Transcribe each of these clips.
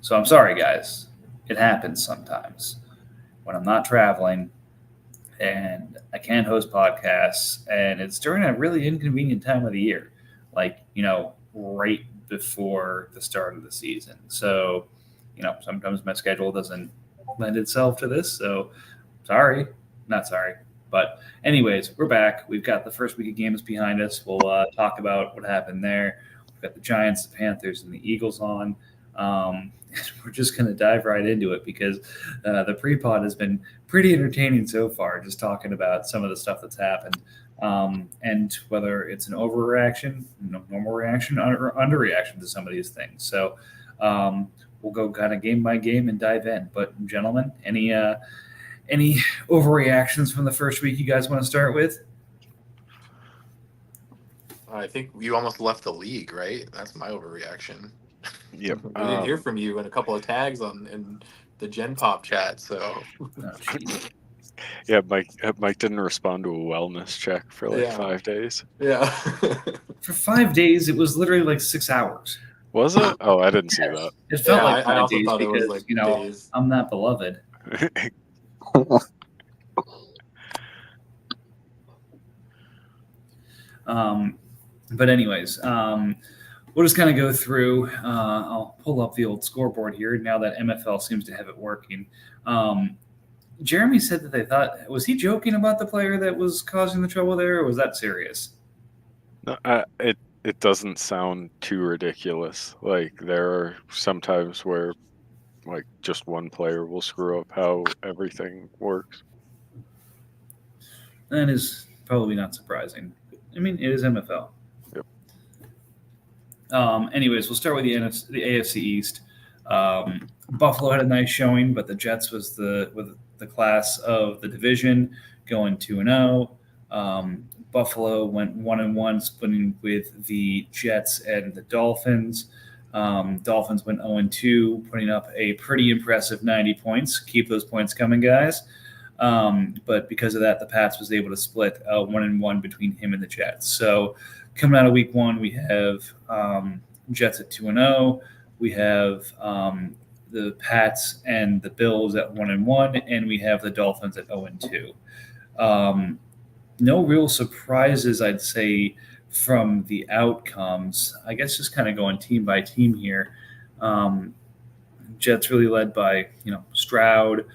So I'm sorry, guys. It happens sometimes when I'm not traveling and I can't host podcasts, and it's during a really inconvenient time of the year, like right before the start of the season. So, sometimes my schedule doesn't lend itself to this. So, sorry, not sorry. But anyways, we're back. We've got the first week of games behind us. We'll talk about what happened there. We've got the Giants, the Panthers, and the Eagles on. We're just going to dive right into it because the pre-pod has been pretty entertaining so far, just talking about some of the stuff that's happened, and whether it's an overreaction, normal reaction, or underreaction to some of these things. So we'll go kind of game by game and dive in. But gentlemen, any overreactions from the first week you guys want to start with? I think you almost left the league, right? That's my overreaction. Yep. We didn't hear from you and a couple of tags in the Gen Pop chat, so Yeah, Mike didn't respond to a wellness check for like 5 days. Yeah. For 5 days, it was literally like 6 hours. Was it? Oh, I didn't see that. It felt like I 5 also days thought it because, was like days. I'm that beloved. But anyways, we'll just kind of go through. I'll pull up the old scoreboard here now that MFL seems to have it working. Jeremy said that they thought, was he joking about the player that was causing the trouble there, or was that serious? No, it doesn't sound too ridiculous. Like there are sometimes where like just one player will screw up how everything works. That is probably not surprising. I mean, it is MFL. Yep. Anyways, we'll start with the AFC East. Buffalo had a nice showing, but the Jets was the class of the division, going 2-0. Buffalo went 1-1, splitting with the Jets and the Dolphins. Dolphins went 0-2, putting up a pretty impressive 90 points. Keep those points coming, guys. But because of that, the Pats was able to split 1-1 between him and the Jets. So coming out of week one, we have Jets at 2-0. We have the Pats and the Bills at 1-1, and we have the Dolphins at 0-2. No real surprises, I'd say, from the outcomes. I guess just kind of going team by team here. Jets really led by Stroud,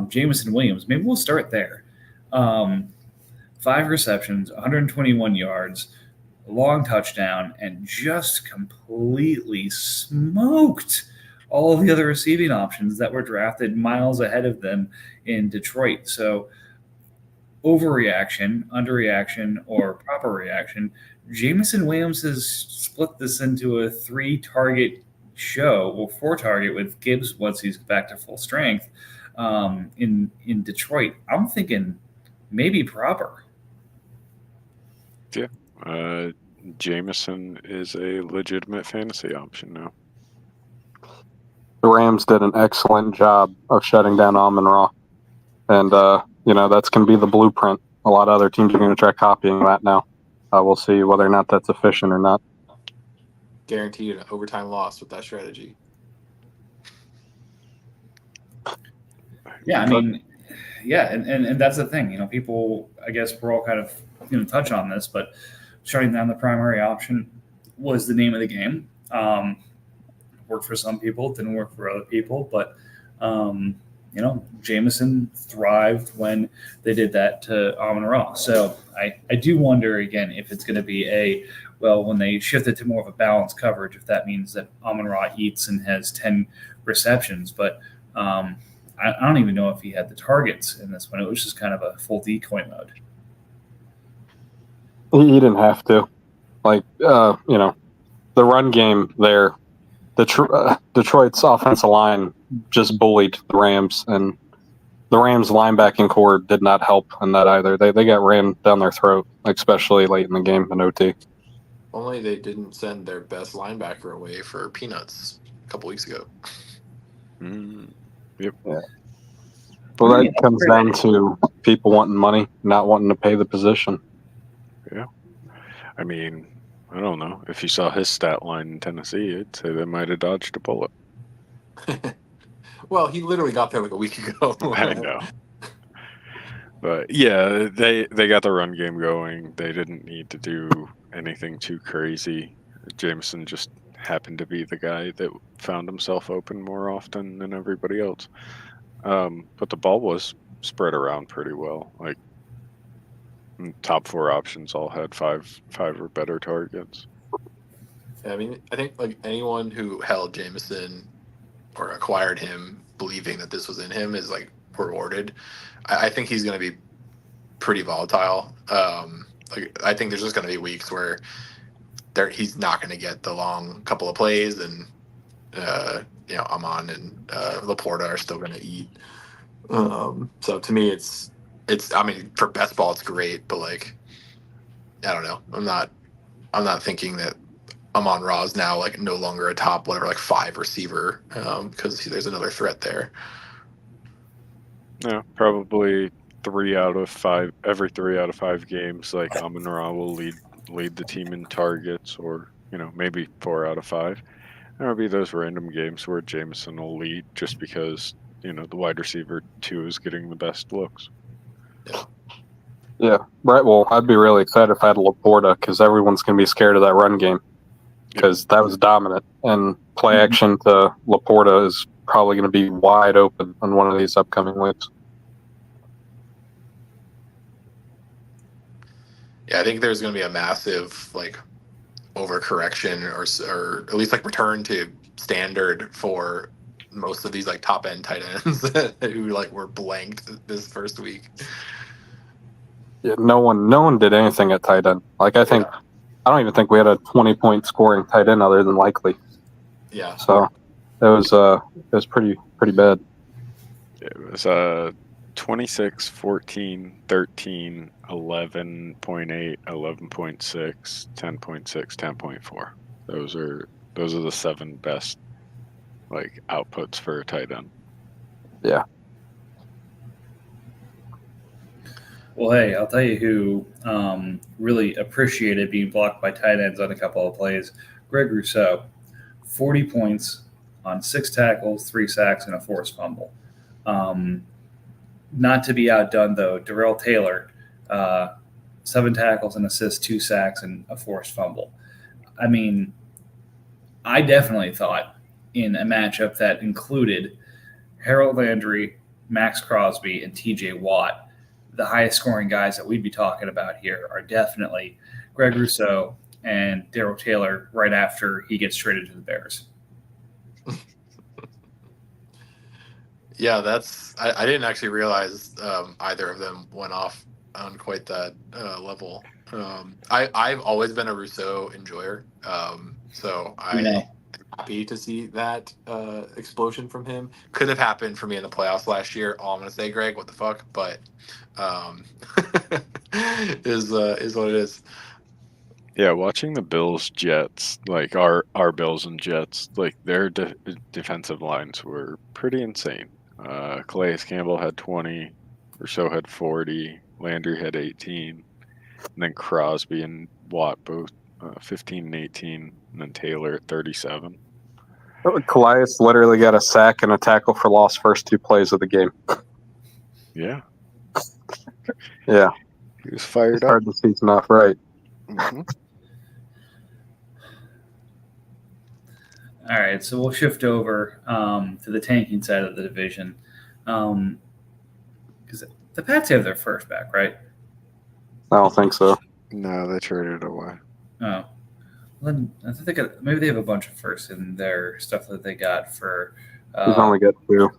Jameson Williams. Maybe we'll start there. 5 receptions, 121 yards, a long touchdown, and just completely smoked all the other receiving options that were drafted miles ahead of them in Detroit. So overreaction, underreaction, or proper reaction, Jameson Williams has split this into a 3-target show, well, 4-target with Gibbs once he's back to full strength in Detroit. I'm thinking maybe proper. Yeah. Jameson is a legitimate fantasy option now. The Rams did an excellent job of shutting down Amon-Ra. And, that's going to be the blueprint. A lot of other teams are going to try copying that now. We'll see whether or not that's efficient or not. Guaranteed an overtime loss with that strategy. Yeah, I mean, yeah, and that's the thing. People, I guess we're all kind of touch on this, but shutting down the primary option was the name of the game. Worked for some people, didn't work for other people, but Jameson thrived when they did that to Amon-Ra. So I do wonder again if it's going to be when they shifted to more of a balanced coverage, if that means that Amon-Ra eats and has 10 receptions. But I don't even know if he had the targets in this one. It was just kind of a full decoy mode. He didn't have to. The run game there, Detroit's offensive line just bullied the Rams, and the Rams' linebacking core did not help in that either. They got ran down their throat, especially late in the game in OT. Only they didn't send their best linebacker away for peanuts a couple weeks ago. Yep. Yeah. Well, that comes down to people wanting money, not wanting to pay the position. Yeah. I mean, I don't know. If you saw his stat line in Tennessee, I'd say they might have dodged a bullet. Well, he literally got there like a week ago. I know. But yeah, they got the run game going. They didn't need to do anything too crazy. Jameson just happened to be the guy that found himself open more often than everybody else. But the ball was spread around pretty well. Like top 4 options all had five or better targets. I mean, I think like anyone who held Jameson or acquired him believing that this was in him is like rewarded. I think he's going to be pretty volatile. Like I think there's just going to be weeks where he's not going to get the long couple of plays, and Amon and Laporta are still going to eat. So to me, it's. I mean, for best ball, it's great, but like, I don't know. I'm not thinking that Amon Ra is now like no longer a top whatever like 5 receiver because there's another threat there. Yeah, probably 3 out of 5. Every 3 out of 5 games, like Amon Ra will lead the team in targets, or maybe 4 out of 5. There'll be those random games where Jameson will lead just because the wide receiver 2 is getting the best looks. Yeah, right. Well, I'd be really excited if I had Laporta because everyone's going to be scared of that run game because that was dominant. And play action to Laporta is probably going to be wide open on one of these upcoming weeks. Yeah, I think there's going to be a massive like overcorrection or at least like return to standard for most of these like top end tight ends who like were blanked this first week. Yeah, no one did anything at tight end. Like I don't even think we had a 20-point scoring tight end other than Likely. Yeah. So it was pretty bad. It was 26, 14, 13, 11.8, 11.6, 10.6, 10.4. Those are the 7 best like outputs for a tight end. Yeah. Well, hey, I'll tell you who really appreciated being blocked by tight ends on a couple of plays. Greg Rousseau, 40 points on 6 tackles, 3 sacks, and a forced fumble. Not to be outdone, though, Darrell Taylor, 7 tackles and assists, 2 sacks, and a forced fumble. I mean, I definitely thought in a matchup that included Harold Landry, Max Crosby, and TJ Watt, the highest scoring guys that we'd be talking about here are definitely Greg Rousseau and Darrell Taylor right after he gets traded to the Bears. Yeah, I didn't actually realize either of them went off on quite that level. I've always been a Rousseau enjoyer, so I'm happy to see that explosion from him. Could have happened for me in the playoffs last year. All I'm gonna say, Greg, what the fuck? But is what it is. Yeah, watching the Bills Jets, like our Bills and Jets, like their defensive lines were pretty insane. Calais Campbell had 20, Rousseau had 40, Landry had 18, and then Crosby and Watt both 15 and 18, and then Taylor at 37. Calais literally got a sack and a tackle for loss first 2 plays of the game. Yeah. Yeah. He was fired it's up. Hard to see enough, right? Mm-hmm. All right, so we'll shift over to the tanking side of the division. Because the Pats have their first back, right? I don't think so. No, they traded away. Oh. Well, then I think maybe they have a bunch of firsts in their stuff that they got for. He's only got 2.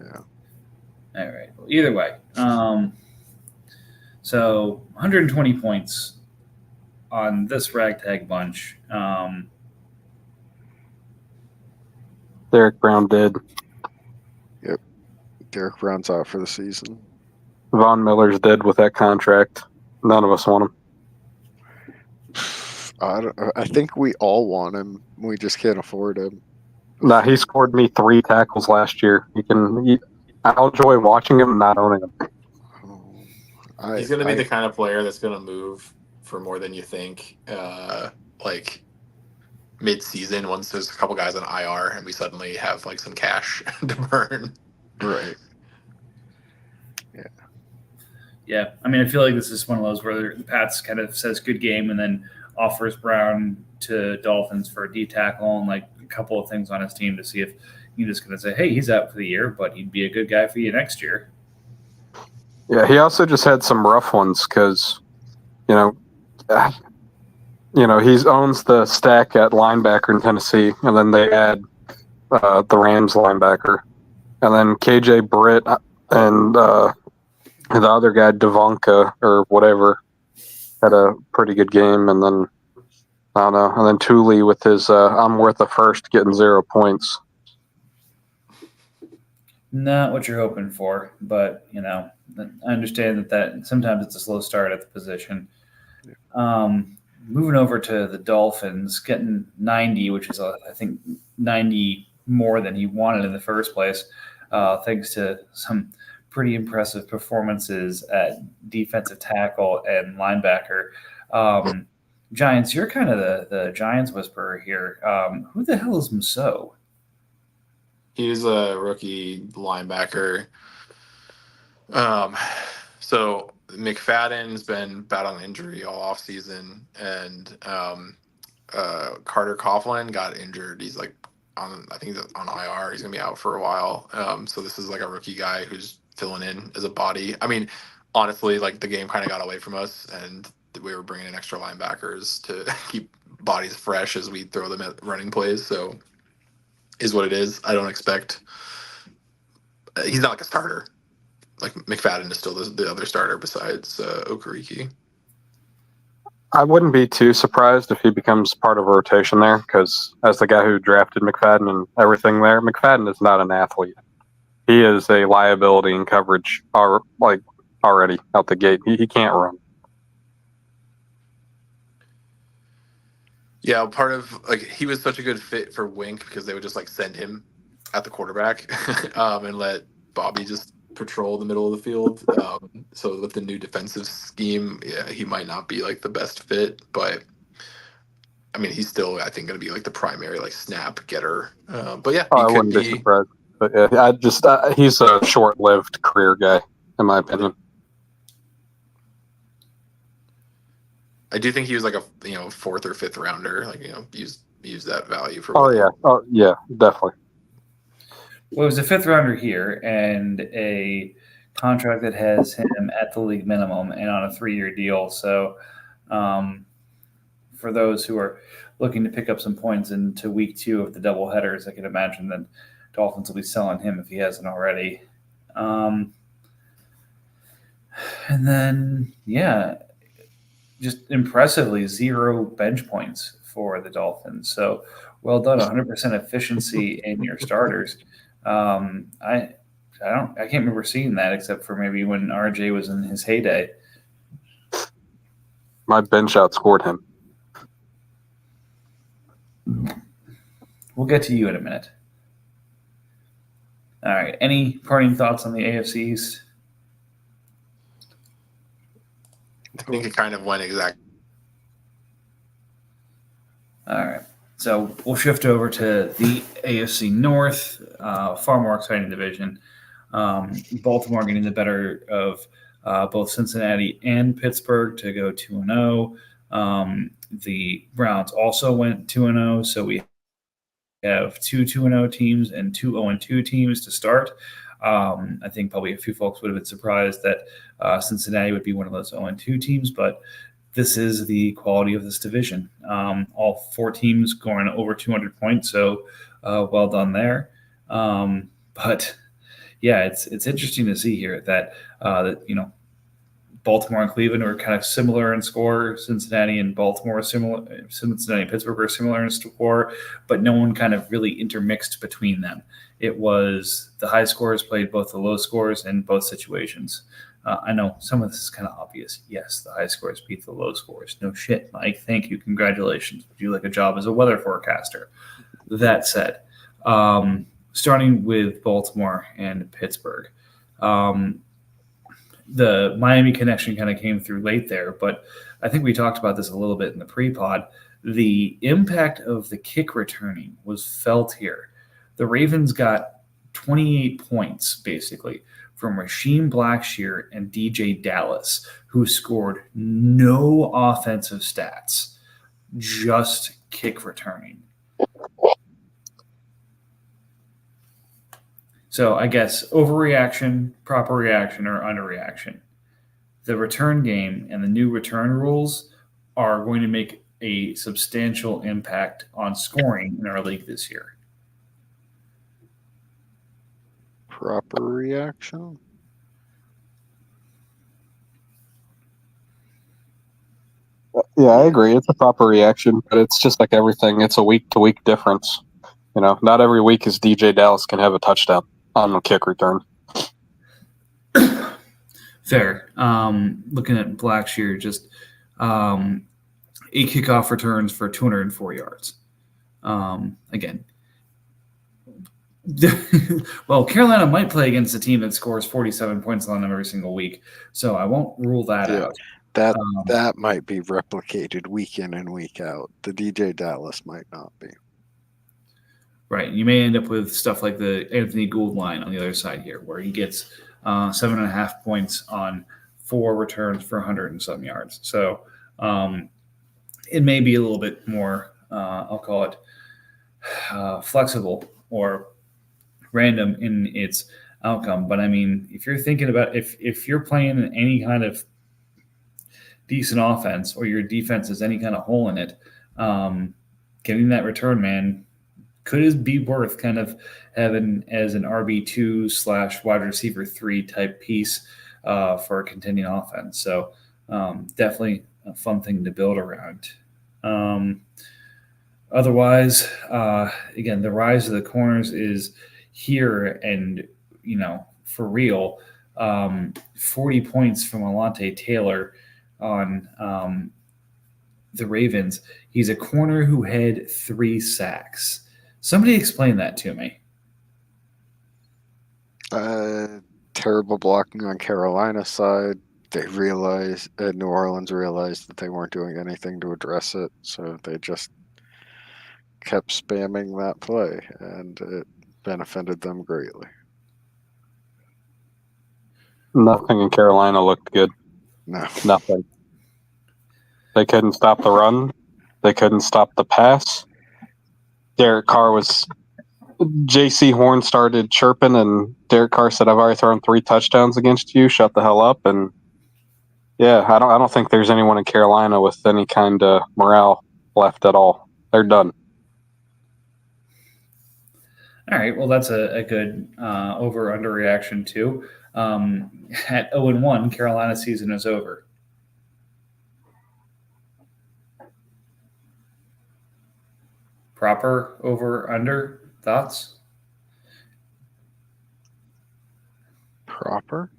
Yeah. All right. Well, either way, so 120 points on this ragtag bunch. Derek Brown did. Yep. Derek Brown's out for the season. Von Miller's dead with that contract. None of us want him. I think we all want him. We just can't afford him. Nah, he scored me 3 tackles last year. I'll enjoy watching him and not owning him. He's going to be the kind of player that's going to move for more than you think. Like mid-season once there's a couple guys on IR and we suddenly have like some cash to burn. Right. Yeah, I mean, I feel like this is one of those where the Pats kind of says good game and then offers Brown to Dolphins for a D tackle and like a couple of things on his team to see if you're just going to say, hey, he's out for the year, but he'd be a good guy for you next year. Yeah, he also just had some rough ones because, you know, he owns the stack at linebacker in Tennessee, and then they add the Rams linebacker, and then KJ Britt and the other guy, Devonka or whatever, had a pretty good game, and then I don't know, and then Thule with his I'm worth a first getting 0 points. Not what you're hoping for, but I understand that sometimes it's a slow start at the position. Moving over to the Dolphins, getting 90, which is I think 90 more than he wanted in the first place, thanks to some pretty impressive performances at defensive tackle and linebacker. Giants, you're kind of the Giants whisperer here. Who the hell is Musso? He's a rookie linebacker. So McFadden's been battling injury all offseason, and Carter Coughlin got injured. He's like I think he's on IR. He's gonna be out for a while. So this is like a rookie guy who's filling in as a body. I mean, honestly, like the game kind of got away from us, and we were bringing in extra linebackers to keep bodies fresh as we throw them at running plays. So is what it is. I don't expect. He's not like a starter. Like McFadden is still the other starter besides Okereke. I wouldn't be too surprised if he becomes part of a rotation there, because as the guy who drafted McFadden and everything there, McFadden is not an athlete. He is a liability in coverage, already out the gate. He can't run. Yeah, part of he was such a good fit for Wink because they would just send him at the quarterback and let Bobby just patrol the middle of the field. So with the new defensive scheme, yeah, he might not be the best fit, but I mean, he's still I think going to be the primary snap getter. But yeah, I wouldn't be surprised. But yeah, he's a short-lived career guy, in my opinion. I do think he was a fourth or fifth rounder. Use that value for. Oh yeah, definitely. Well, it was a fifth rounder here and a contract that has him at the league minimum and on a 3-year deal. So, for those who are looking to pick up some points into week 2 of the double headers, I can imagine that Dolphins will be selling him if he hasn't already. And then, yeah, just impressively 0 bench points for the Dolphins. So well done, 100% efficiency in your starters. I can't remember seeing that except for maybe when RJ was in his heyday. My bench outscored him. We'll get to you in a minute. All right. Any parting thoughts on the AFC East? I think it kind of went exactly. All right. So we'll shift over to the AFC North, far more exciting division. Baltimore getting the better of both Cincinnati and Pittsburgh to go 2-0. The Browns also went 2-0, so we have 2 2-0 teams and 2 0-2 teams to start. I think probably a few folks would have been surprised that Cincinnati would be one of those 0-2 teams, but this is the quality of this division. All 4 teams going over 200 points, so well done there. But yeah, it's interesting to see here that Baltimore and Cleveland are kind of similar in score. Cincinnati and Baltimore are similar. Cincinnati and Pittsburgh are similar in score, but no one kind of really intermixed between them. It was the high scores played both the low scores in both situations. I know some of this is kind of obvious. Yes, the high scores beat the low scores. No shit, Mike. Thank you. Congratulations. Would you like a job as a weather forecaster? That said, starting with Baltimore and Pittsburgh, the Miami connection kind of came through late there, but I think we talked about this a little bit in the pre-pod. the impact of the kick returning was felt here. The Ravens got 28 points basically from Rasheem Blackshear and DJ Dallas, who scored no offensive stats, just kick returning. So I guess overreaction, proper reaction, or underreaction. The return game and the new return rules are going to make a substantial impact on scoring in our league this year. Proper reaction. Yeah, I agree. It's a proper reaction, but it's just like everything. It's a week-to-week difference. Not every week is DJ Dallas can have a touchdown on the kick return. Fair. Looking at Blackshear, just 8 kickoff returns for 204 yards. Again, well, Carolina might play against a team that scores 47 points on them every single week, so I won't rule that out. That might be replicated week in and week out. The DJ Dallas might not be. Right. You may end up with stuff like the Anthony Gould line on the other side here, where he gets 7.5 points on 4 returns for 100 and some yards. So it may be a little bit more, I'll call it flexible or random in its outcome. But I mean, if you're thinking about if you're playing any kind of decent offense or your defense has any kind of hole in it, getting that return, man, could it be worth kind of having as an RB2 / wide receiver 3 type piece for a contending offense. So definitely a fun thing to build around. Otherwise, again, the rise of the corners is here and, for real. 40 points from Alontae Taylor on the Ravens. He's a corner who had 3 sacks. Somebody explain that to me. Terrible blocking on Carolina's side. New Orleans realized that they weren't doing anything to address it, so they just kept spamming that play, and it benefited them greatly. Nothing in Carolina looked good. No. Nothing. They couldn't stop the run. They couldn't stop the pass. Derek Carr J.C. Horn started chirping, and Derek Carr said, "I've already thrown 3 touchdowns against you. Shut the hell up." And yeah, I don't think there's anyone in Carolina with any kind of morale left at all. They're done. All right. Well, that's a good over-under reaction too. At 0-1, Carolina's season is over. Proper over-under thoughts? Proper?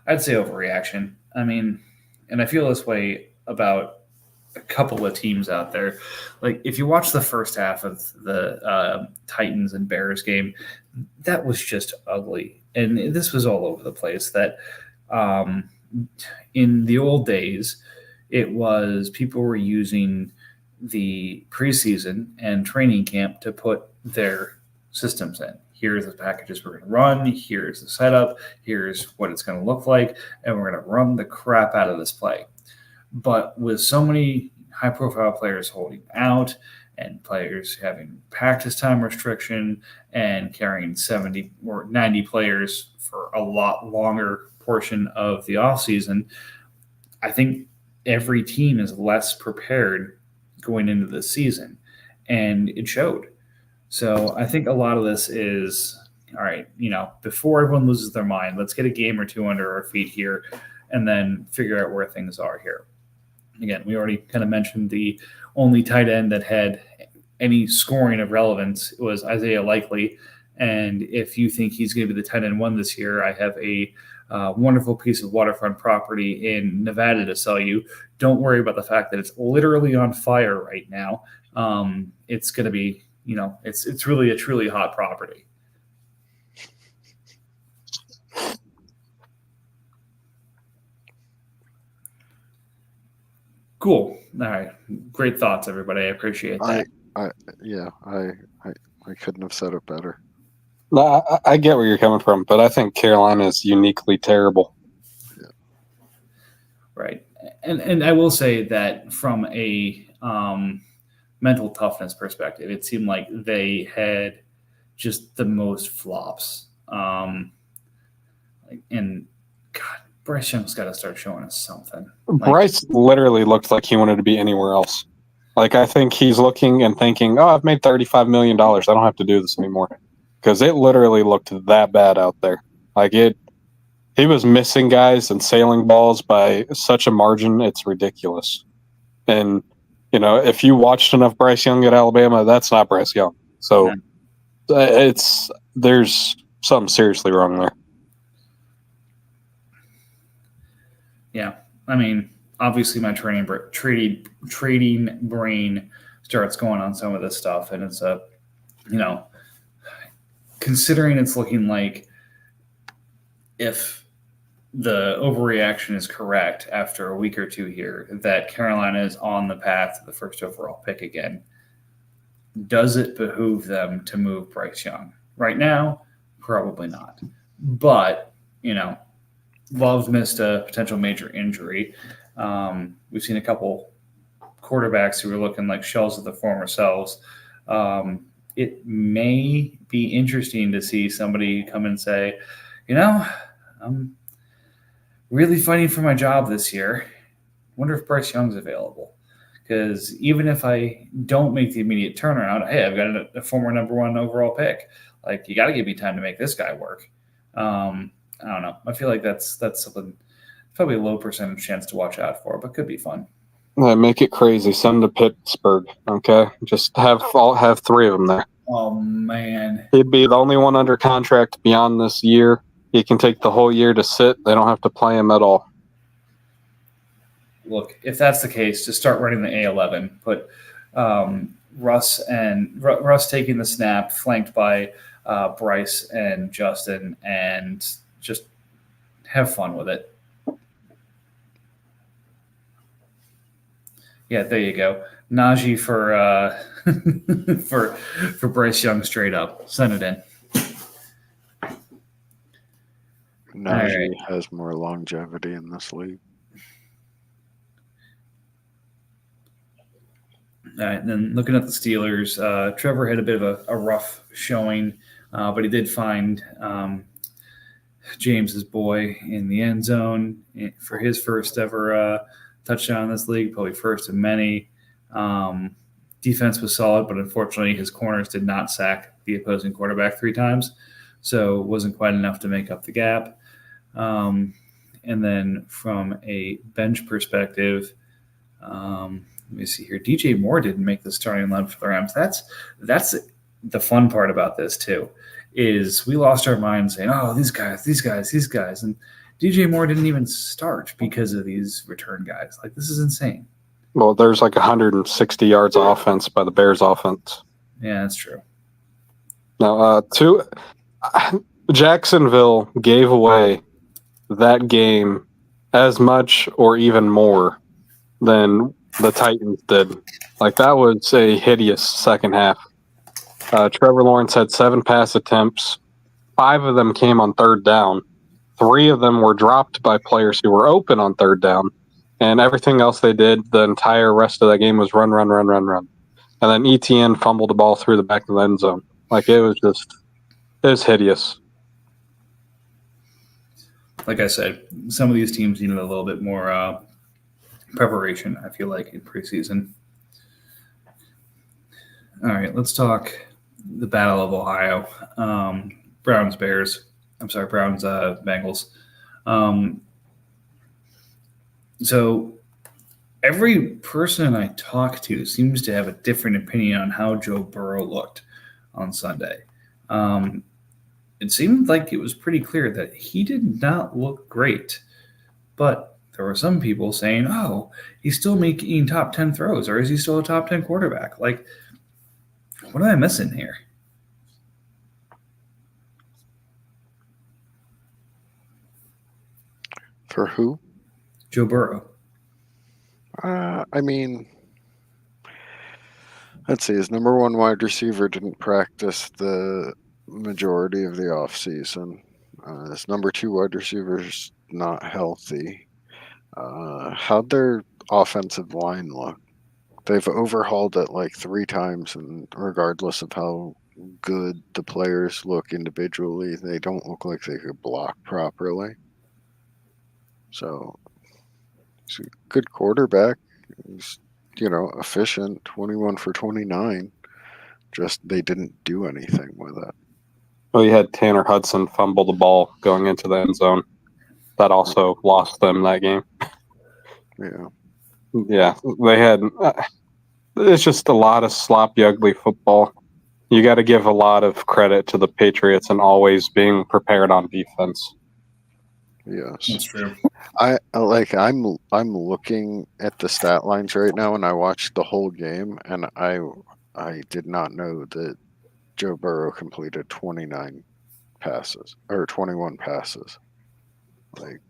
I'd say overreaction. I mean, and I feel this way about a couple of teams out there. Like, if you watch the first half of the Titans and Bears game, that was just ugly. And this was all over the place. That in the old days, it was people were using the preseason and training camp to put their systems in. Here's the packages we're going to run. Here's the setup. Here's what it's going to look like. And we're going to run the crap out of this play. But with so many high-profile players holding out and players having practice time restriction and carrying 70 or 90 players for a lot longer portion of the offseason, I think every team is less prepared going into the season, and it showed. So I think a lot of this is, all right, before everyone loses their mind, let's get a game or 2 under our feet here and then figure out where things are here. Again, we already kind of mentioned the only tight end that had any scoring of relevance was Isaiah Likely. And if you think he's going to be the tight end 1 this year, I have a wonderful piece of waterfront property in Nevada to sell you. Don't worry about the fact that it's literally on fire right now. It's going to be, it's really a truly hot property. Cool. All right. Great thoughts, everybody. I appreciate that. I couldn't have said it better. No, I get where you're coming from, but I think Carolina is uniquely terrible. Right. And I will say that from a mental toughness perspective, it seemed like they had just the most flops. And God, Bryce Young's got to start showing us something. Bryce literally looked like he wanted to be anywhere else. Like, I think he's looking and thinking, oh, I've made $35 million. I don't have to do this anymore. Because it literally looked that bad out there. Like, he was missing guys and sailing balls by such a margin, it's ridiculous. And, if you watched enough Bryce Young at Alabama, that's not Bryce Young. So there's something seriously wrong there. Yeah. I mean, obviously my trading brain starts going on some of this stuff. And it's considering it's looking like if the overreaction is correct after a week or two here, that Carolina is on the path to the first overall pick again. Does it behoove them to move Bryce Young? Right now, probably not. But, Love missed a potential major injury. We've seen a couple quarterbacks who are looking like shells of the former selves. It may be interesting to see somebody come and say, I'm really fighting for my job this year. Wonder if Bryce Young's available. Because even if I don't make the immediate turnaround, hey, I've got a former number 1 overall pick. Like, you got to give me time to make this guy work. I don't know. I feel like that's something, probably a low percentage chance to watch out for, but could be fun. Make it crazy. Send him to Pittsburgh, okay? Just have 3 of them there. Oh, man. He'd be the only one under contract beyond this year. He can take the whole year to sit. They don't have to play him at all. Look, if that's the case, just start running the A11. Put Russ taking the snap, flanked by Bryce and Justin, and just have fun with it. Yeah, there you go. Najee for for Bryce Young straight up. Send it in. Najee has more longevity in this league. All right, and then looking at the Steelers, Trevor had a bit of a rough showing, but he did find James's boy in the end zone for his first ever touchdown in this league, probably first of many. Defense was solid, but unfortunately his corners did not sack the opposing quarterback 3 times, so it wasn't quite enough to make up the gap. And then from a bench perspective, let me see here. DJ Moore didn't make the starting line for the Rams. That's the fun part about this too, is we lost our minds saying, oh, these guys. And DJ Moore didn't even start because of these return guys. Like, this is insane. Well, there's like 160 yards of offense by the Bears offense. Yeah, that's true. Now, Jacksonville gave away that game as much or even more than the Titans did. Like, that was a hideous second half. Trevor Lawrence had 7 pass attempts. 5 of them came on third down. 3 of them were dropped by players who were open on third down. And everything else they did, the entire rest of that game was run. And then ETN fumbled the ball through the back of the end zone. Like, it was hideous. Like I said, some of these teams needed a little bit more preparation, I feel like, in preseason. All right, let's talk the Battle of Ohio. Browns Bengals. So every person I talk to seems to have a different opinion on how Joe Burrow looked on Sunday. It seemed like it was pretty clear that he did not look great, but there were some people saying, oh, he's still making top 10 throws, or is he still a top 10 quarterback? Like, what am I missing here? For who? Joe Burrow. I mean, let's see. His number one wide receiver didn't practice the majority of the offseason. His number two wide receiver's not healthy. How'd their offensive line look? They've overhauled it like 3 times, and regardless of how good the players look individually, they don't look like they could block properly. So, he's a good quarterback. He's, efficient, 21 for 29. Just they didn't do anything with it. Well, you had Tanner Hudson fumble the ball going into the end zone. That also lost them that game. Yeah. Yeah, they had. It's just a lot of sloppy, ugly football. You got to give a lot of credit to the Patriots and always being prepared on defense. Yes. That's true. I'm looking at the stat lines right now, and I watched the whole game, and I did not know that Joe Burrow completed 29 passes or 21 passes. Like,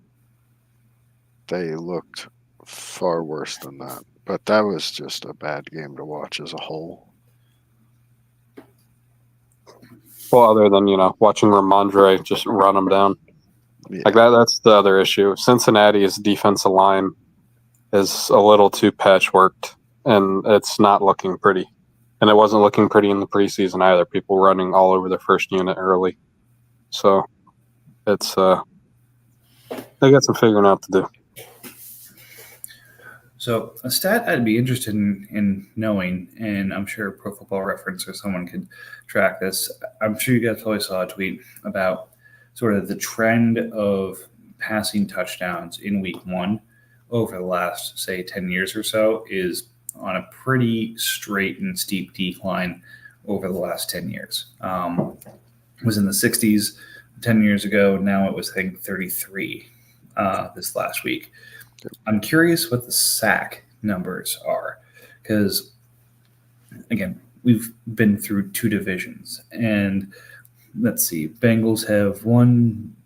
they looked far worse than that. But that was just a bad game to watch as a whole. Well, other than watching Ramondre just run them down. Yeah. Like that's the other issue. Cincinnati's defensive line is a little too patchworked, and it's not looking pretty. And it wasn't looking pretty in the preseason either. People running all over their first unit early. So it's they got some figuring out to do. So a stat I'd be interested in knowing, and I'm sure Pro Football Reference or someone could track this. I'm sure you guys probably saw a tweet about sort of the trend of passing touchdowns in week one over the last, say, 10 years or so is on a pretty straight and steep decline over the last 10 years. It was in the 60s 10 years ago. Now it was, I think, 33 this last week. I'm curious what the sack numbers are because, again, we've been through 2 divisions. And let's see, Bengals have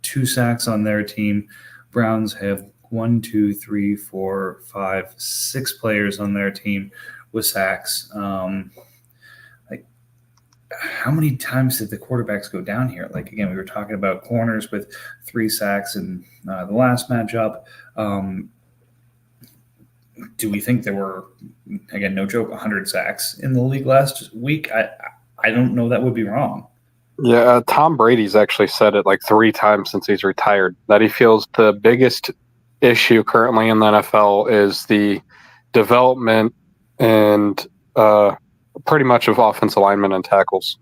2 sacks on their team. Browns have 1, 2, 3, 4, 5, 6 players on their team with sacks. How many times did the quarterbacks go down here? Like, again, we were talking about corners with 3 sacks in the last matchup. Do we think there were, again, no joke, 100 sacks in the league last week? I don't know. That would be wrong. Yeah, Tom Brady's actually said it like 3 times since he's retired that he feels the biggest issue currently in the NFL is the development and pretty much of offensive linemen and tackles.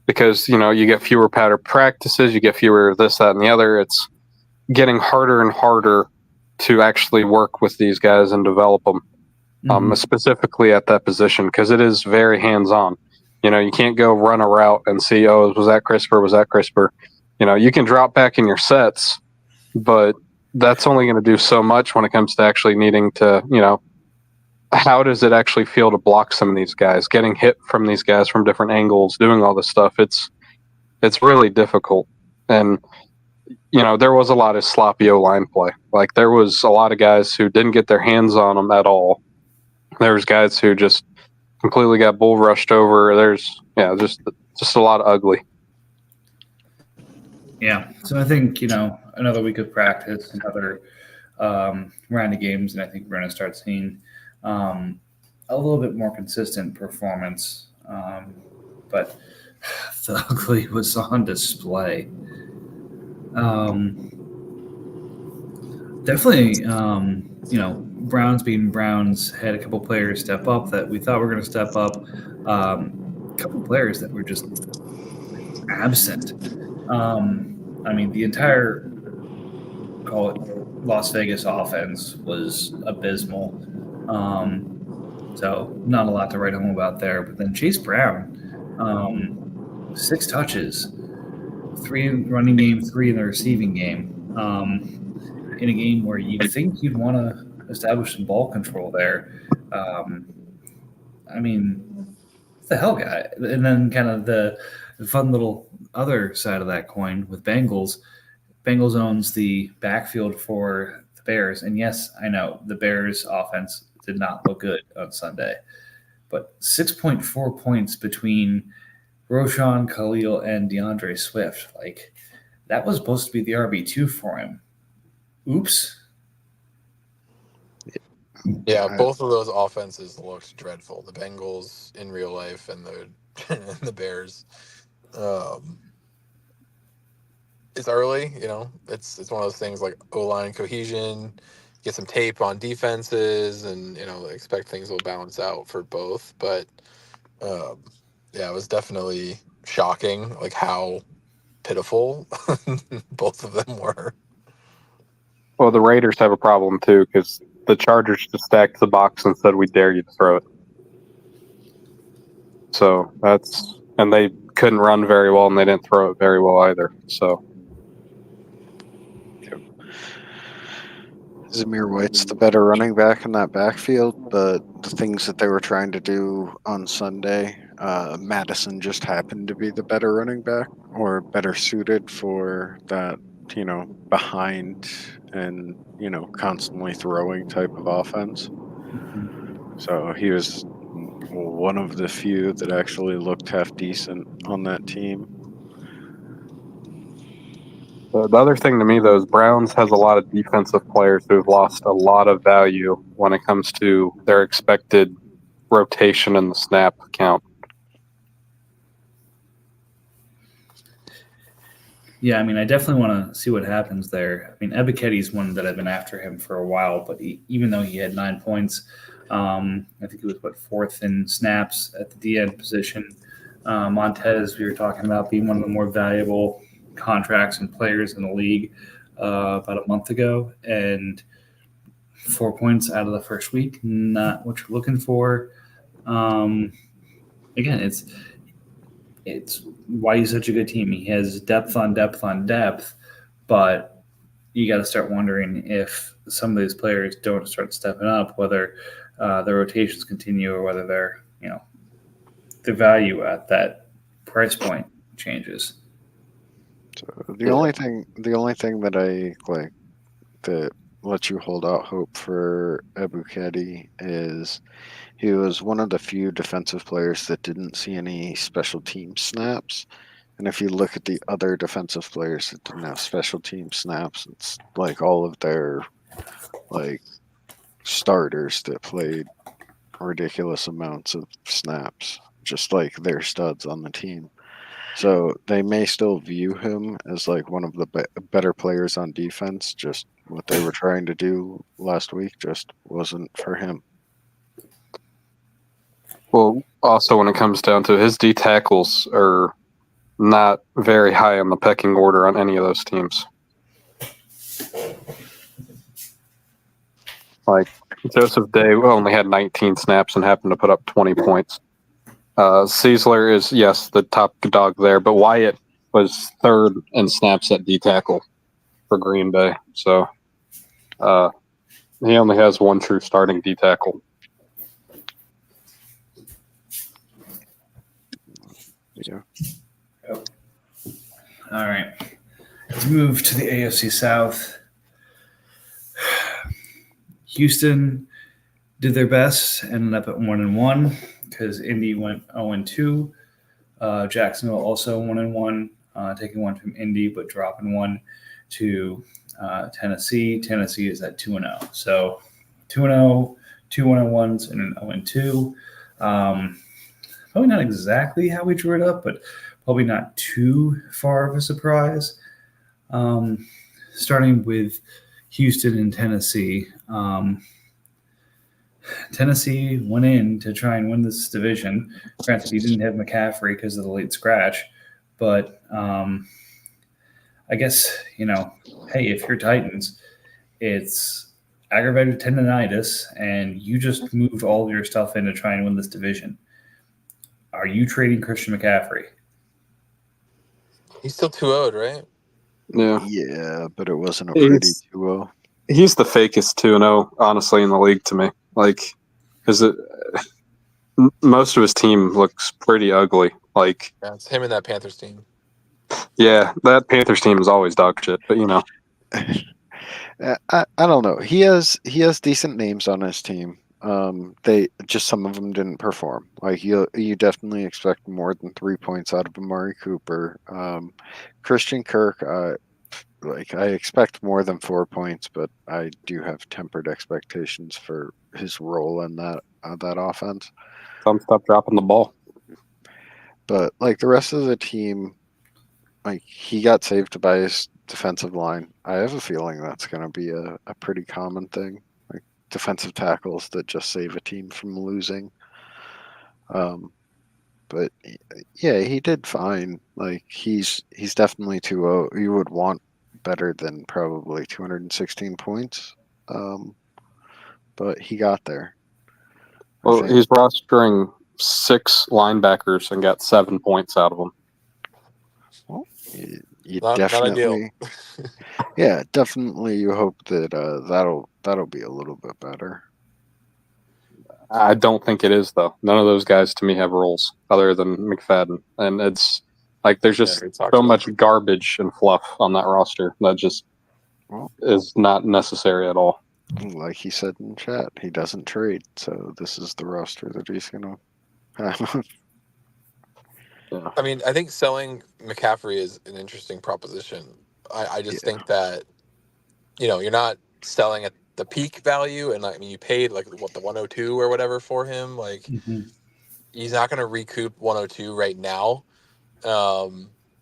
Because, you get fewer pattern practices, you get fewer this, that, and the other. It's getting harder and harder to actually work with these guys and develop them, specifically at that position, because it is very hands-on. You can't go run a route and see, was that crisper, was that crisper? You can drop back in your sets, but that's only going to do so much when it comes to actually needing to, how does it actually feel to block some of these guys, getting hit from these guys from different angles, doing all this stuff. It's really difficult. And there was a lot of sloppy O-line play. Like, there was a lot of guys who didn't get their hands on them at all. There was guys who just completely got bull rushed over. There's, just a lot of ugly. Yeah. So I think, another week of practice, another round of games, and I think we're going to start seeing a little bit more consistent performance. But the ugly was on display. Definitely, Browns being Browns had a couple players step up that we thought were going to step up. A couple players that were just absent. The entire, call it, Las Vegas offense was abysmal. So not a lot to write home about there. But then Chase Brown, 6 touches, 3 in the running game, 3 in the receiving game. In a game where you'd think you'd want to establish some ball control there. What the hell, guy? And then kind of the fun little other side of that coin with Bengals. Bengals owns the backfield for the Bears. And yes, I know the Bears offense did not look good on Sunday. But 6.4 points between Roshan, Khalil, and DeAndre Swift. Like, that was supposed to be the RB2 for him. Oops. Yeah, both of those offenses looked dreadful. The Bengals in real life and the and the Bears. It's early, It's one of those things like O-line cohesion, get some tape on defenses, and expect things will balance out for both. But yeah, it was definitely shocking, like how pitiful both of them were. Well, the Raiders have a problem too because the Chargers just stacked the box and said, "We dare you to throw it." So and they couldn't run very well, and they didn't throw it very well either. So Zamir White's the better running back in that backfield, but the things that they were trying to do on Sunday, Madison just happened to be the better running back or better suited for that, behind and, constantly throwing type of offense. So he was one of the few that actually looked half decent on that team. the other thing to me, though, is Browns has a lot of defensive players who have lost a lot of value when it comes to their expected rotation in the snap count. Yeah, I mean, I definitely want to see what happens there. I mean, Ebiketti's one that I've been after him for a while, but even though he had 9 points, I think he was, fourth in snaps at the DN position. Montez, we were talking about being one of the more valuable contracts and players in the league about a month ago, and 4 points out of the first week, not what you're looking for. Again, it's why he's such a good team. He has depth on depth on depth, but you got to start wondering if some of these players don't start stepping up, whether their rotations continue or whether their value at that price point changes. So the only thing that I like that lets you hold out hope for Ebuketi is he was one of the few defensive players that didn't see any special team snaps. And if you look at the other defensive players that didn't have special team snaps, it's like all of their starters that played ridiculous amounts of snaps, just like their studs on the team. So they may still view him as one of the better players on defense. Just what they were trying to do last week just wasn't for him. Well, also when it comes down to his D tackles are not very high on the pecking order on any of those teams. Like Joseph Day only had 19 snaps and happened to put up 20 points. Ciesler is, yes, the top dog there, but Wyatt was third in snaps at D tackle for Green Bay. So he only has one true starting D tackle. Yeah. All right. Let's move to the AFC South. Houston did their best, ended up at 1-1 because Indy went 0-2. Jacksonville also 1-1, taking one from Indy, but dropping one to Tennessee. Tennessee is at 2-0. So 2-0, 2 1-1s, and an 0-2. Probably not exactly how we drew it up, but probably not too far of a surprise. Starting with Houston and Tennessee. Tennessee went in to try and win this division. Granted, he didn't have McCaffrey because of the late scratch, but I guess, hey, if you're Titans, it's aggravated tendonitis, and you just moved all of your stuff in to try and win this division. Are you trading Christian McCaffrey? He's still 2-0, right? Yeah. Yeah, but it wasn't a pretty 2-0. He's the fakest 2-0, honestly, in the league to me. Because most of his team looks pretty ugly. Yeah, it's him and that Panthers team. Yeah, that Panthers team is always dog shit, but I don't know. He has decent names on his team. They just some of them didn't perform. Like you definitely expect more than 3 points out of Amari Cooper. Christian Kirk, I expect more than 4 points, but I do have tempered expectations for his role in that offense. Some stuff dropping the ball. But like the rest of the team, like he got saved by his defensive line. I have a feeling that's going to be a pretty common thing. Like defensive tackles that just save a team from losing. But yeah, he did fine. Like he's definitely 2-0. You would want better than probably 216 points. But he got there. Well, he's rostering 6 linebackers and got 7 points out of them. Well, you Not definitely, ideal. yeah, definitely. You hope that that'll be a little bit better. I don't think it is, though. None of those guys to me have roles other than McFadden, and it's like there's just we talked so about much garbage and fluff on that roster that just Well, is not necessary at all. like he said in chat, he doesn't trade, so this is the roster that he's gonna have. Yeah. I mean, I think selling McCaffrey is an interesting proposition. I just think that, you're not selling at the peak value, and I mean, you paid like the 102 or whatever for him. Like, he's not going to recoup 102 right now,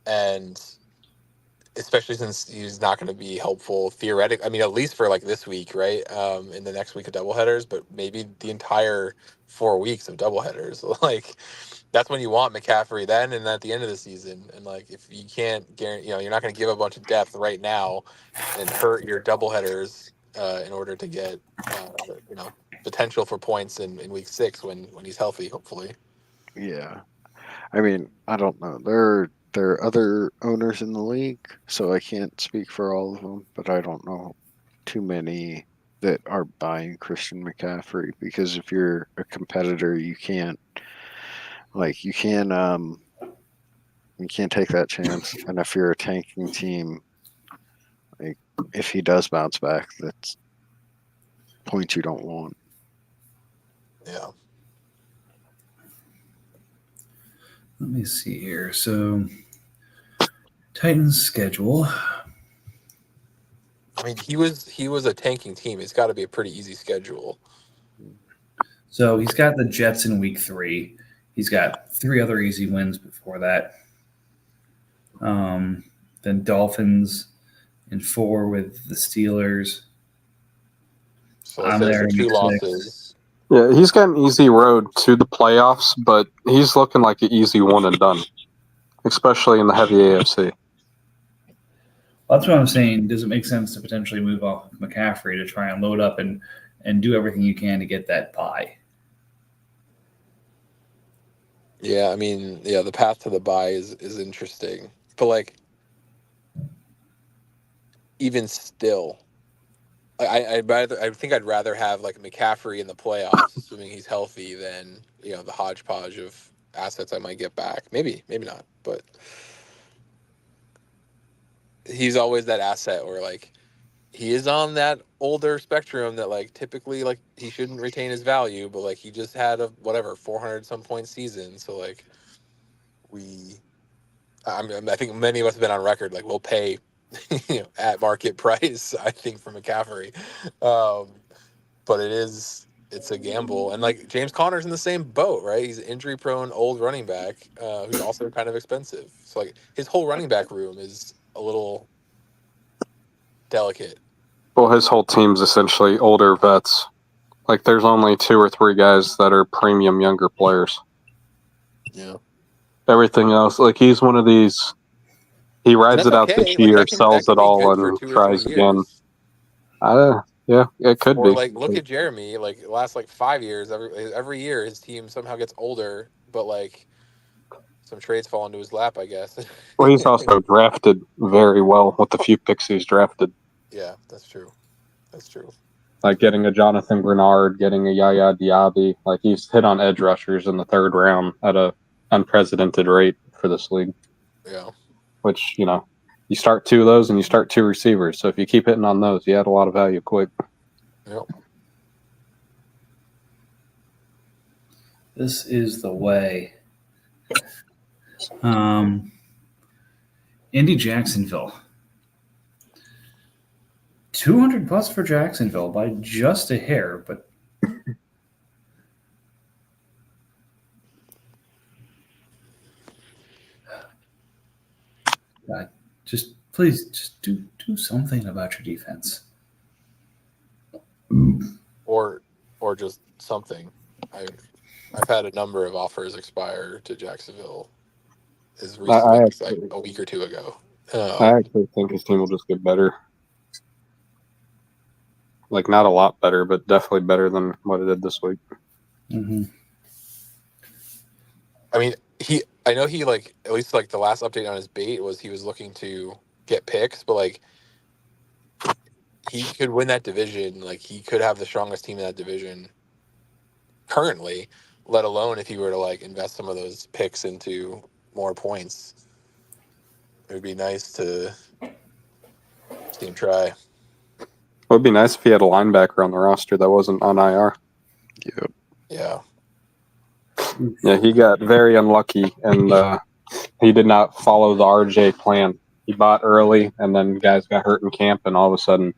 and especially since he's not going to be helpful theoretically. I mean, at least for like this week, right? In the next week of doubleheaders, but maybe the entire 4 weeks of doubleheaders. Like, that's when you want McCaffrey then and at the end of the season. And like, if you can't guarantee, you're not going to give a bunch of depth right now and hurt your doubleheaders in order to get, potential for points in week 6 when he's healthy, hopefully. Yeah, I mean, I don't know. There are other owners in the league, so I can't speak for all of them. But I don't know too many that are buying Christian McCaffrey because if you're a competitor, you can't you can't take that chance. And if you're a tanking team, like if he does bounce back, that's points you don't want. Yeah. Let me see here. So, Titans schedule. I mean, he was a tanking team. It's got to be a pretty easy schedule. So he's got the Jets in week 3. He's got 3 other easy wins before that. Then Dolphins in 4 with the Steelers. So let's say there for in 2 week losses. Yeah, he's got an easy road to the playoffs, but he's looking like an easy one and done, especially in the heavy AFC. Well, that's what I'm saying. Does it make sense to potentially move off McCaffrey to try and load up and do everything you can to get that bye? Yeah, I mean, the path to the bye is interesting. But like, even still, I think I'd rather have like McCaffrey in the playoffs, assuming he's healthy, than the hodgepodge of assets I might get back. Maybe not, but he's always that asset where like he is on that older spectrum that like typically like he shouldn't retain his value, but like he just had a 400 some point season, so like I think many of us have been on record like we'll pay at market price, I think, for McCaffrey, but it's a gamble. And like James Conner's in the same boat, right? He's an injury prone old running back who's also kind of expensive, so like his whole running back room is a little delicate. Well, his whole team's essentially older vets. Like, there's only 2 or 3 guys that are premium younger players. Yeah. Everything else, like, he's one of these. He rides it out this year, sells it all, and tries again. Yeah, it could be. Or like, look at Jeremy. Like, the last 5 years, every year his team somehow gets older, but like some trades fall into his lap, I guess. Well, he's also drafted very well with the few picks he's drafted. Yeah, that's true. Like getting a Jonathan Bernard, getting a Yaya Diaby. Like, he's hit on edge rushers in the 3rd round at a unprecedented rate for this league. Yeah. Which, you start 2 of those and you start 2 receivers. So if you keep hitting on those, you add a lot of value quick. Yep. This is the way. Indy Jacksonville. 200 plus for Jacksonville by just a hair, but God, please do something about your defense. or just something. I've had a number of offers expire to Jacksonville as recently as like a week or two ago. I actually think his team will just get better. Like, not a lot better, but definitely better than what it did this week. Mm-hmm. I mean, I know he like at least like the last update on his bait was he was looking to get picks, but like he could win that division. Like he could have the strongest team in that division currently, let alone if he were to like invest some of those picks into more points. It would be nice to see him try. It would be nice if he had a linebacker on the roster that wasn't on IR. Yep. Yeah. Yeah, he got very unlucky, and he did not follow the RJ plan. He bought early, and then guys got hurt in camp, and all of a sudden,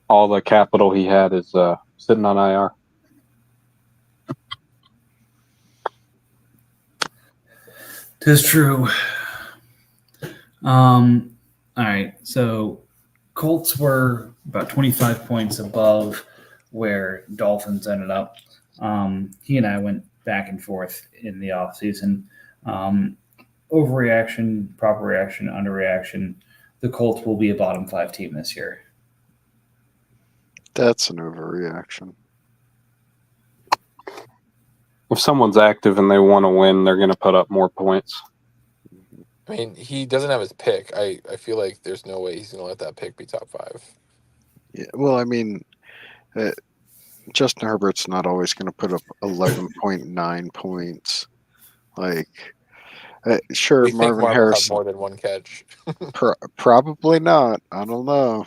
all the capital he had is sitting on IR. Tis true. All right, so Colts were about 25 points above where Dolphins ended up. He and I went back and forth in the offseason. Overreaction, proper reaction, underreaction. The Colts will be a bottom 5 team this year. That's an overreaction. If someone's active and they want to win, they're going to put up more points. I mean, he doesn't have his pick. I feel like there's no way he's going to let that pick be top 5. Yeah, well, I mean, Justin Herbert's not always going to put up 11.9 points. Like, sure, We think Marvin Marvin will have Harrison. more than one catch. Probably not. I don't know.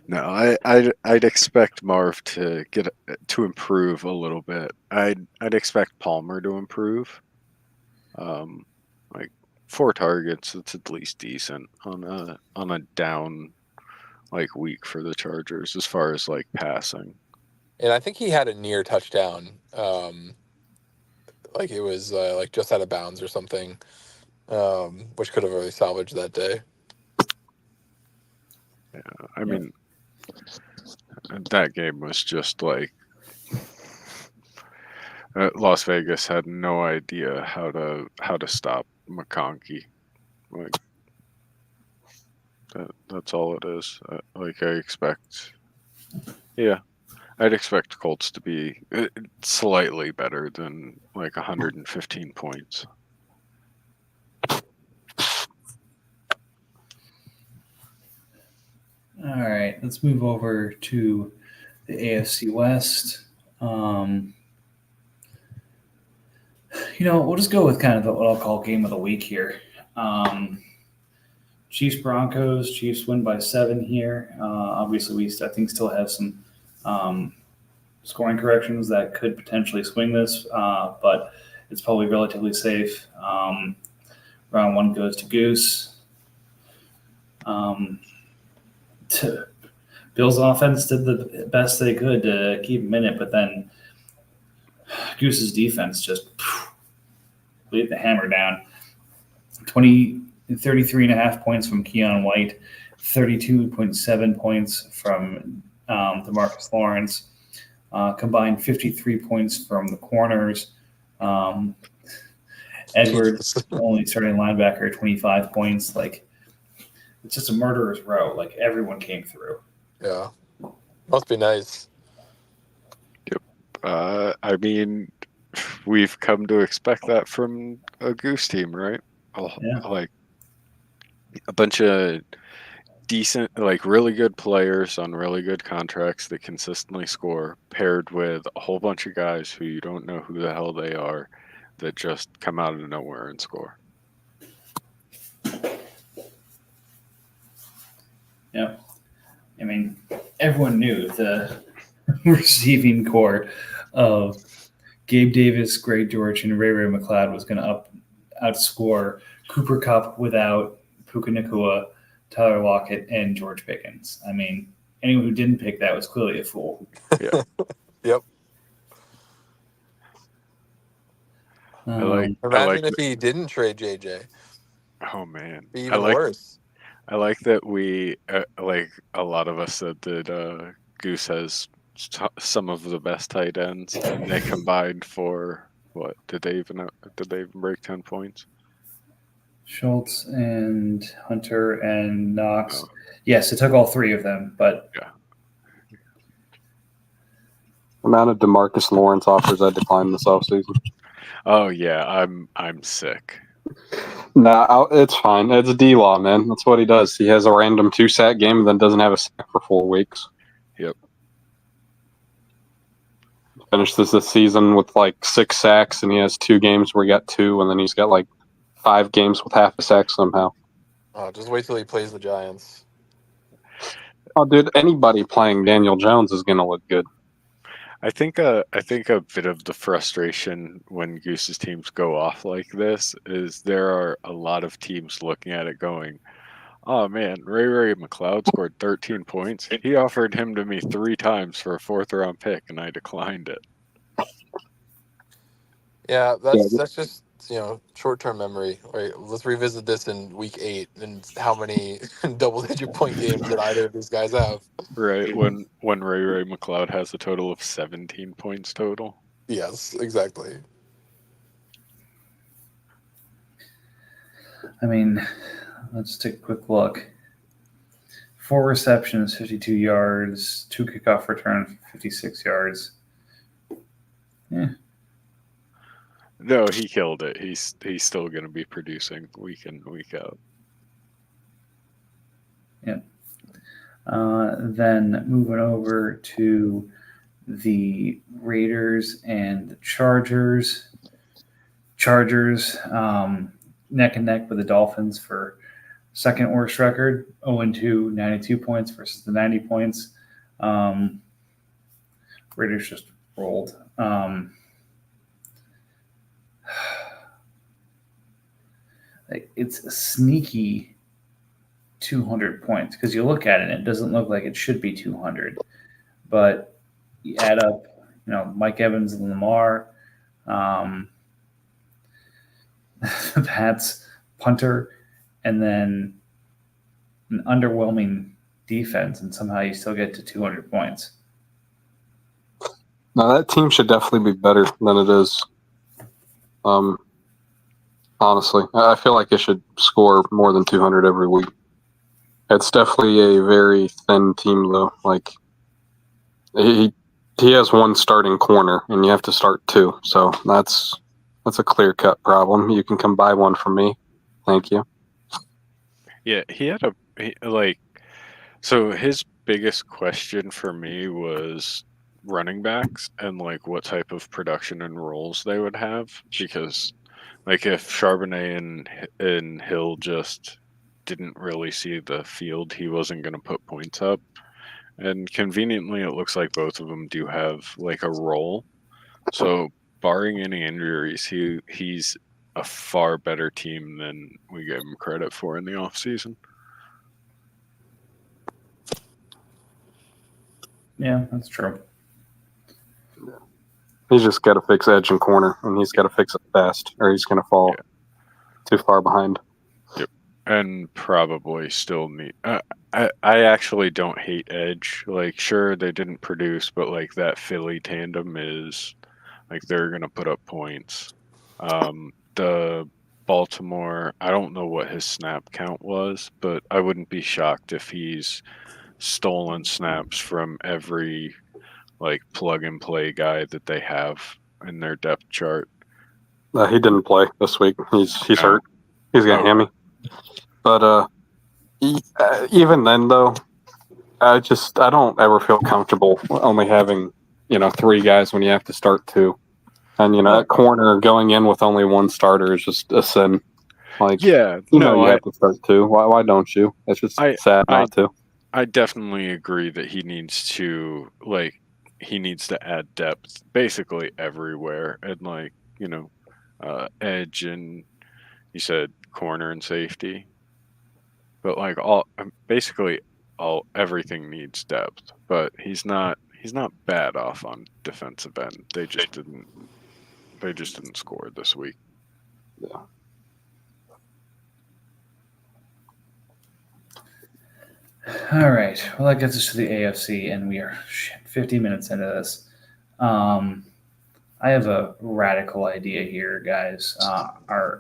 No, I'd expect Marv to improve a little bit. I'd expect Palmer to improve. Like 4 targets, it's at least decent on a down like week for the Chargers as far as like passing. And I think he had a near touchdown. Like it was like just out of bounds or something, which could have really salvaged that day. Yeah, I mean, that game was just like Las Vegas had no idea how to stop McConkey. Like that's all it is. I'd expect Colts to be slightly better than like 115 points. All right, let's move over to the AFC West. We'll just go with kind of what I'll call game of the week here. Chiefs Broncos. Chiefs win by 7 here. Obviously, we I think still have some scoring corrections that could potentially swing this, but it's probably relatively safe. Round 1 goes to Goose. Bill's offense did the best they could to keep him in it, but then Goose's defense just laid the hammer down. 33.5 points from Keon White, 32.7 points from DeMarcus Lawrence, combined 53 points from the corners. Edwards, only starting linebacker, 25 points. Like, it's just a murderer's row. Like, everyone came through. Yeah. Must be nice. Yep. I mean, we've come to expect that from a Goose team, right? Yeah. Like a bunch of decent, like really good players on really good contracts that consistently score, paired with a whole bunch of guys who you don't know who the hell they are that just come out of nowhere and score. Yep. I mean, everyone knew the receiving core of Gabe Davis, Greg George, and Ray McLeod was going to outscore Cooper Kupp without Puka Nacua, Tyler Lockett, and George Pickens. I mean, anyone who didn't pick that was clearly a fool. Yeah. Yep. I Imagine like if he didn't trade JJ. Oh man, Be even worse. I like that we like a lot of us said that Goose has some of the best tight ends, and they combined for what? Did they even break 10 points? Schultz and Hunter and Knox. Oh. Yes, it took all three of them, but Yeah. Amount of DeMarcus Lawrence offers I declined this offseason. Oh yeah, I'm sick. Nah, it's fine. It's D-Law, man. That's what he does. He has a random 2-sack game and then doesn't have a sack for 4 weeks. Yep. Finished this season with like 6 sacks, and he has 2 games where he got 2, and then he's got like 5 games with half a sack somehow. Oh, just wait till he plays the Giants. Oh, dude, anybody playing Daniel Jones is going to look good. I think a bit of the frustration when Goose's teams go off like this is there are a lot of teams looking at it going, oh man, Ray McLeod scored 13 points. He offered him to me 3 times for a 4th-round pick, and I declined it. Yeah, that's just short-term memory. Right, let's revisit this in week 8 and how many double-digit point games did either of these guys have? Right, when Ray McLeod has a total of 17 points total. Yes, exactly. I mean, let's take a quick look. 4 receptions, 52 yards, 2 kickoff return, 56 yards. Yeah. No, he killed it. He's still going to be producing week in, week out. Yeah. Then moving over to the Raiders and the Chargers. Chargers neck and neck with the Dolphins for second worst record, 0-2, 92 points versus the 90 points. Raiders just rolled. It's a sneaky 200 points because you look at it and it doesn't look like it should be 200. But you add up, Mike Evans and Lamar, the Pats punter, and then an underwhelming defense, and somehow you still get to 200 points. No, that team should definitely be better than it is. Honestly, I feel like it should score more than 200 every week. It's definitely a very thin team, though. Like he has 1 starting corner, and you have to start 2. So that's a clear-cut problem. You can come buy one from me. Thank you. Yeah, so his biggest question for me was running backs and like what type of production and roles they would have, because like if Charbonnet and Hill just didn't really see the field, he wasn't going to put points up. And conveniently, it looks like both of them do have like a role. So barring any injuries, he's a far better team than we gave him credit for in the offseason. Yeah, that's true. He's just got to fix edge and corner, and he's got to fix it fast, or he's going to fall too far behind. Yep, and probably still need. I actually don't hate edge. Like, sure, they didn't produce, but like that Philly tandem is like they're going to put up points. The Baltimore, I don't know what his snap count was, but I wouldn't be shocked if he's stolen snaps from every like plug and play guy that they have in their depth chart. He didn't play this week. He's hurt. He's got a hammy. But even then, though, I don't ever feel comfortable only having 3 guys when you have to start 2. And that corner going in with only 1 starter is just a sin. Like, you have to start 2. Why don't you? It's just sad not to. I definitely agree that he needs to he needs to add depth basically everywhere, and edge, and you said corner and safety, but basically everything needs depth. But he's not bad off on defensive end. They just didn't score this week. Yeah. All right. Well, that gets us to the AFC, and we are 50 minutes into this. I have a radical idea here, guys.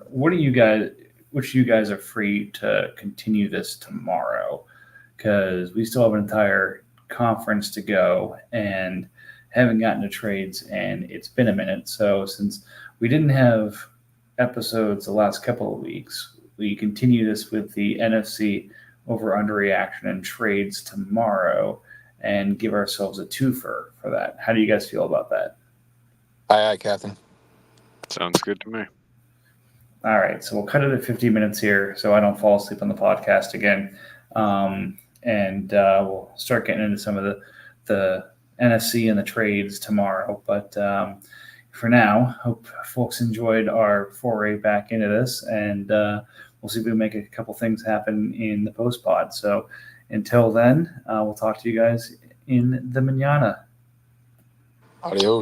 Which you guys are free to continue this tomorrow? Because we still have an entire conference to go and haven't gotten to trades, and it's been a minute. So since we didn't have episodes the last couple of weeks, we continue this with the NFC over underreaction and trades tomorrow and give ourselves a twofer for that. How do you guys feel about that? Aye, Captain. Sounds good to me. All right, so we'll cut it at 50 minutes here so I don't fall asleep on the podcast again. And we'll start getting into some of the NFC and the trades tomorrow. But for now, hope folks enjoyed our foray back into this, and we'll see if we can make a couple things happen in the post pod. So until then, we'll talk to you guys in the manana. Adios.